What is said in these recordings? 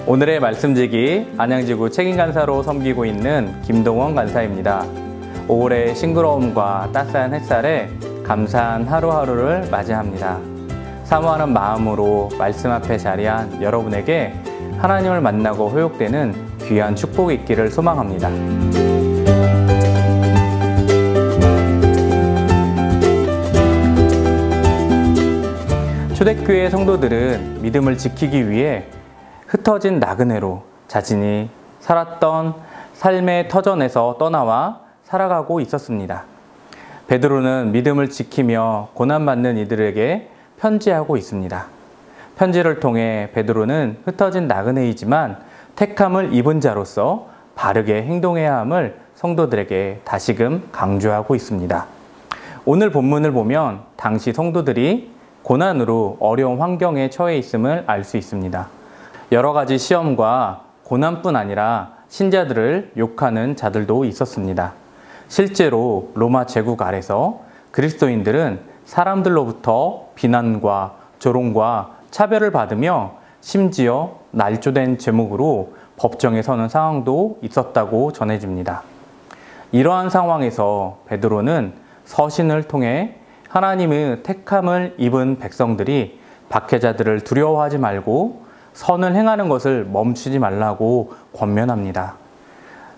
오늘의 말씀지기 안양지구 책임간사로 섬기고 있는 김동원 간사입니다. 5월의 싱그러움과 따스한 햇살에 감사한 하루하루를 맞이합니다. 사모하는 마음으로 말씀 앞에 자리한 여러분에게 하나님을 만나고 회복되는 귀한 축복이 있기를 소망합니다. 초대교회 성도들은 믿음을 지키기 위해 흩어진 나그네로 자신이 살았던 삶의 터전에서 떠나와 살아가고 있었습니다. 베드로는 믿음을 지키며 고난받는 이들에게 편지하고 있습니다. 편지를 통해 베드로는 흩어진 나그네이지만 택함을 입은 자로서 바르게 행동해야 함을 성도들에게 다시금 강조하고 있습니다. 오늘 본문을 보면 당시 성도들이 고난으로 어려운 환경에 처해 있음을 알 수 있습니다. 여러 가지 시험과 고난뿐 아니라 신자들을 욕하는 자들도 있었습니다. 실제로 로마 제국 아래서 그리스도인들은 사람들로부터 비난과 조롱과 차별을 받으며 심지어 날조된 제목으로 법정에 서는 상황도 있었다고 전해집니다. 이러한 상황에서 베드로는 서신을 통해 하나님의 택함을 입은 백성들이 박해자들을 두려워하지 말고 선을 행하는 것을 멈추지 말라고 권면합니다.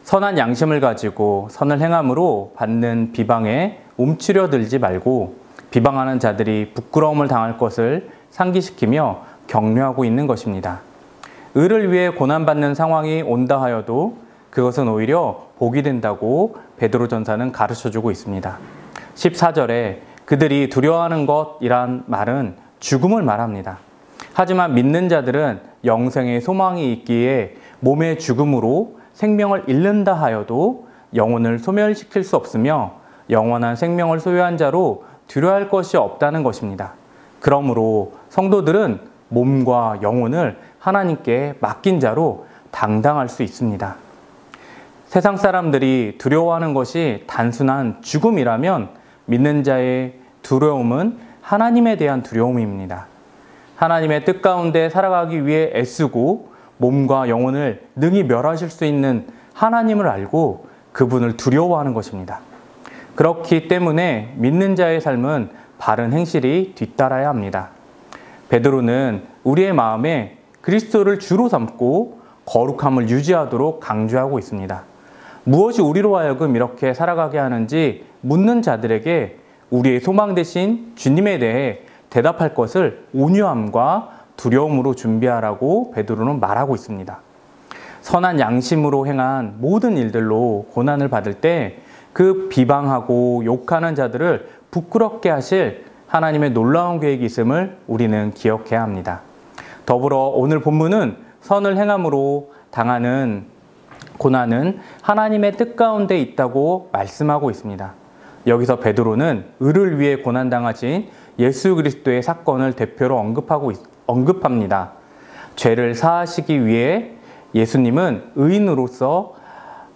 선한 양심을 가지고 선을 행함으로 받는 비방에 움츠려들지 말고 비방하는 자들이 부끄러움을 당할 것을 상기시키며 격려하고 있는 것입니다. 의를 위해 고난받는 상황이 온다 하여도 그것은 오히려 복이 된다고 베드로 전사는 가르쳐주고 있습니다. 14절에 그들이 두려워하는 것이란 말은 죽음을 말합니다. 하지만 믿는 자들은 영생의 소망이 있기에 몸의 죽음으로 생명을 잃는다 하여도 영혼을 소멸시킬 수 없으며 영원한 생명을 소유한 자로 두려워할 것이 없다는 것입니다. 그러므로 성도들은 몸과 영혼을 하나님께 맡긴 자로 당당할 수 있습니다. 세상 사람들이 두려워하는 것이 단순한 죽음이라면 믿는 자의 두려움은 하나님에 대한 두려움입니다. 하나님의 뜻 가운데 살아가기 위해 애쓰고 몸과 영혼을 능히 멸하실 수 있는 하나님을 알고 그분을 두려워하는 것입니다. 그렇기 때문에 믿는 자의 삶은 바른 행실이 뒤따라야 합니다. 베드로는 우리의 마음에 그리스도를 주로 삼고 거룩함을 유지하도록 강조하고 있습니다. 무엇이 우리로 하여금 이렇게 살아가게 하는지 묻는 자들에게 우리의 소망 되신 주님에 대해 대답할 것을 온유함과 두려움으로 준비하라고 베드로는 말하고 있습니다. 선한 양심으로 행한 모든 일들로 고난을 받을 때 그 비방하고 욕하는 자들을 부끄럽게 하실 하나님의 놀라운 계획이 있음을 우리는 기억해야 합니다. 더불어 오늘 본문은 선을 행함으로 당하는 고난은 하나님의 뜻 가운데 있다고 말씀하고 있습니다. 여기서 베드로는 의를 위해 고난당하신 예수 그리스도의 사건을 대표로 언급합니다. 죄를 사하시기 위해 예수님은 의인으로서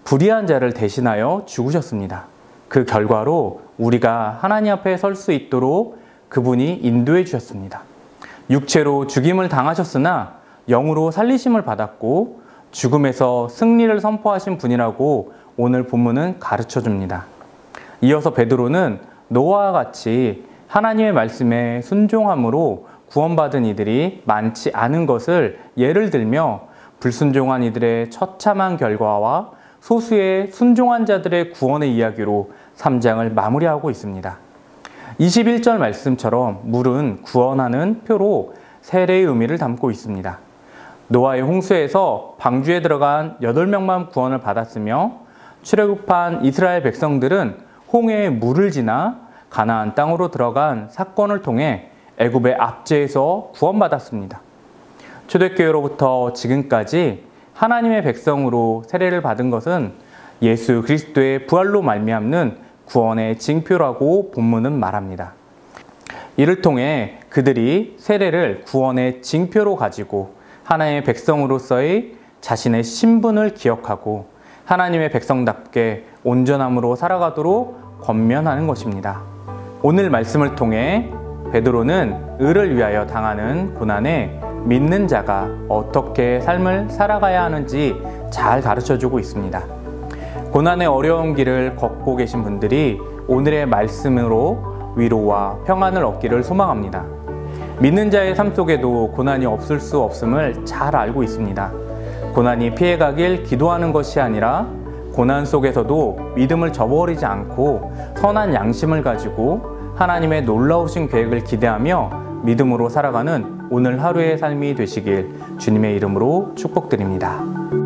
불의한 자를 대신하여 죽으셨습니다. 그 결과로 우리가 하나님 앞에 설 수 있도록 그분이 인도해 주셨습니다. 육체로 죽임을 당하셨으나 영으로 살리심을 받았고 죽음에서 승리를 선포하신 분이라고 오늘 본문은 가르쳐 줍니다. 이어서 베드로는 노아와 같이 하나님의 말씀에 순종함으로 구원받은 이들이 많지 않은 것을 예를 들며 불순종한 이들의 처참한 결과와 소수의 순종한 자들의 구원의 이야기로 3장을 마무리하고 있습니다. 21절 말씀처럼 물은 구원하는 표로 세례의 의미를 담고 있습니다. 노아의 홍수에서 방주에 들어간 8명만 구원을 받았으며 출애굽한 이스라엘 백성들은 홍해에 물을 지나 가나안 땅으로 들어간 사건을 통해 애굽의 압제에서 구원받았습니다. 초대교회로부터 지금까지 하나님의 백성으로 세례를 받은 것은 예수 그리스도의 부활로 말미암는 구원의 징표라고 본문은 말합니다. 이를 통해 그들이 세례를 구원의 징표로 가지고 하나님의 백성으로서의 자신의 신분을 기억하고 하나님의 백성답게 온전함으로 살아가도록 권면하는 것입니다. 오늘 말씀을 통해 베드로는 의를 위하여 당하는 고난에 믿는 자가 어떻게 삶을 살아가야 하는지 잘 가르쳐주고 있습니다. 고난의 어려운 길을 걷고 계신 분들이 오늘의 말씀으로 위로와 평안을 얻기를 소망합니다. 믿는 자의 삶 속에도 고난이 없을 수 없음을 잘 알고 있습니다. 고난이 피해가길 기도하는 것이 아니라 고난 속에서도 믿음을 저버리지 않고 선한 양심을 가지고 하나님의 놀라우신 계획을 기대하며 믿음으로 살아가는 오늘 하루의 삶이 되시길 주님의 이름으로 축복드립니다.